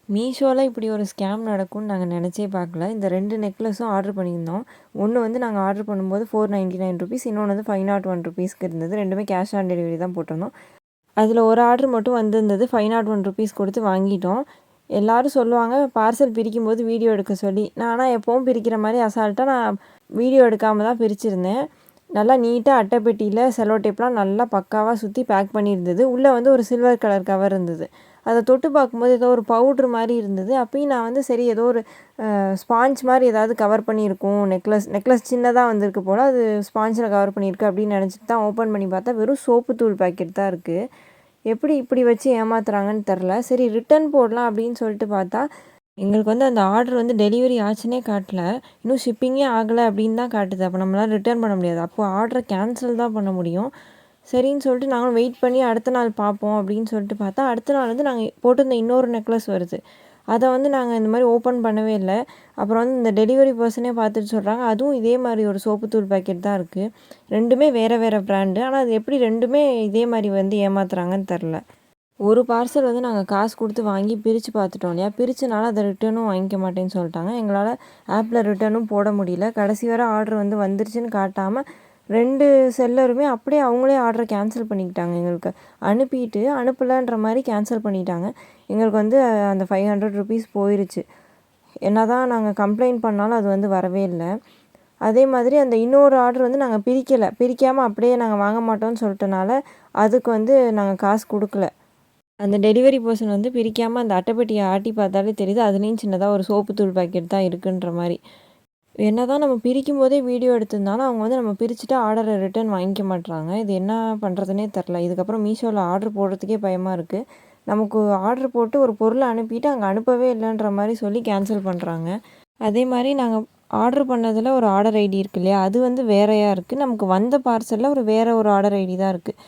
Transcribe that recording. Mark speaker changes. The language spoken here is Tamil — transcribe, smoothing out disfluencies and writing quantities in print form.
Speaker 1: மீஷோல இப்படி ஒரு ஸ்கேம் நடக்கும்னு நாங்கள் நினச்சே பார்க்கல. இந்த 2 நெக்லஸும் ஆர்டர் பண்ணியிருந்தோம். ஒன்று வந்து நாங்கள் ஆர்டர் பண்ணும்போது ₹499, இன்னொன்று வந்து ₹501 இருந்தது. ரெண்டுமே கேஷ் ஆன் டெலிவரி தான் போட்டிருந்தோம். அதில் ஒரு ஆர்டர் மட்டும் வந்திருந்தது. ₹501 கொடுத்து வாங்கிட்டோம். எல்லோரும் சொல்லுவாங்க பார்சல் பிரிக்கும்போது வீடியோ எடுக்க சொல்லி. நான் ஆனால் எப்போவும் பிரிக்கிற மாதிரி அசால்ட்டாக நான் வீடியோ எடுக்காமல் தான் பிரிச்சிருந்தேன். நல்லா நீட்டாக அட்டைப்பெட்டியில் செலோ டேப்லாம் நல்லா பக்காவாக சுற்றி பேக் பண்ணியிருந்தது. உள்ளே வந்து ஒரு சில்வர் கலர் கவர் இருந்தது. அதை தொட்டு பார்க்கும்போது ஏதோ ஒரு பவுட்ரு மாதிரி இருந்தது. அப்பயும் நான் வந்து சரி ஏதோ ஒரு ஸ்பாஞ்ச் மாதிரி ஏதாவது கவர் பண்ணியிருக்கும். நெக்லஸ் சின்னதாக வந்திருக்கு போல், அது ஸ்பாஞ்சில் கவர் பண்ணியிருக்கு அப்படின்னு நினச்சிட்டு தான் ஓப்பன் பண்ணி பார்த்தா வெறும் சோப்பு தூள் பேக்கெட் தான் இருக்குது. எப்படி இப்படி வச்சு ஏமாத்துறாங்கன்னு தெரில. சரி ரிட்டன் போடலாம் அப்படின்னு சொல்லிட்டு பார்த்தா, எங்களுக்கு வந்து அந்த ஆர்டர் வந்து டெலிவரி ஆச்சுன்னே காட்டல. இன்னும் ஷிப்பிங்கே ஆகலை அப்படின்னு தான் காட்டுது. அப்போ நம்மளால் ரிட்டர்ன் பண்ண முடியாது. அப்போ ஆர்டரை கேன்சல் தான் பண்ண முடியும். சரின்னு சொல்லிட்டு நாங்களும் வெயிட் பண்ணி அடுத்த நாள் பார்ப்போம் அப்படின்னு சொல்லிட்டு பார்த்தா, அடுத்த நாள் வந்து நாங்கள் போட்டிருந்த இன்னொரு நெக்லஸ் வருது. அதை வந்து நாங்கள் இந்த மாதிரி ஓப்பன் பண்ணவே இல்லை. அப்புறம் வந்து இந்த டெலிவரி பர்சனே பார்த்துட்டு சொல்கிறாங்க, அதுவும் இதே மாதிரி ஒரு சோப்புத்தூள் பேக்கெட் தான் இருக்குது. ரெண்டுமே வேறு வேறு ப்ராண்டு. ஆனால் அது எப்படி ரெண்டுமே இதே மாதிரி வந்து ஏமாத்துறாங்கன்னு தெரில. ஒரு பார்சல் வந்து நாங்கள் காசு கொடுத்து வாங்கி பிரித்து பார்த்துட்டோம் இல்லையா, பிரித்தனால அதை ரிட்டனும் வாங்கிக்க மாட்டேன்னு சொல்லிட்டாங்க. எங்களால் ஆப்பில் ரிட்டனும் போட முடியல. கடைசி வரை ஆர்டர் வந்து வந்துருச்சுன்னு காட்டாமல் 2 செல்லருமே அப்படியே அவங்களே ஆர்டரை கேன்சல் பண்ணிக்கிட்டாங்க. எங்களுக்கு அனுப்பிட்டு அனுப்பலைன்ற மாதிரி கேன்சல் பண்ணிட்டாங்க. எங்களுக்கு வந்து அந்த ₹500 போயிருச்சு. என்ன தான் நாங்கள் கம்ப்ளைண்ட் பண்ணாலும் அது வந்து வரவே இல்லை. அதே மாதிரி அந்த இன்னொரு ஆர்டர் வந்து நாங்கள் பிரிக்காமல் அப்படியே நாங்கள் வாங்க மாட்டோம்னு சொல்லிட்டனால அதுக்கு வந்து நாங்கள் காசு கொடுக்கல. அந்த டெலிவரி பர்சன் வந்து பிரிக்காமல் அந்த அட்டைப்பெட்டியை ஆட்டி பார்த்தாலே தெரியுது, அதுலேயும் சின்னதாக ஒரு சோப்பு தூள் பாக்கெட் தான் இருக்குன்ற மாதிரி. என்ன தான் நம்ம பிரிக்கும் போதே வீடியோ எடுத்திருந்தாலும் அவங்க வந்து நம்ம பிரிச்சுட்டு ஆர்டரை ரிட்டர்ன் வாங்கிக்க மாட்றாங்க. இது என்ன பண்ணுறதுனே தெரில. இதுக்கப்புறம் மீஷோவில் ஆர்டர் போடுறதுக்கே பயமாக இருக்குது. நமக்கு ஆர்டர் போட்டு ஒரு பொருளை அனுப்பிட்டு அங்கே அனுப்பவே இல்லைன்ற மாதிரி சொல்லி கேன்சல் பண்ணுறாங்க. அதே மாதிரி நாங்கள் ஆர்டர் பண்ணதில் ஒரு ஆர்டர் ஐடி இருக்கு இல்லையா, அது வந்து வேறையாக இருக்குது. நமக்கு வந்த பார்சலில் வேறு ஒரு ஆர்டர் ஐடி தான் இருக்குது.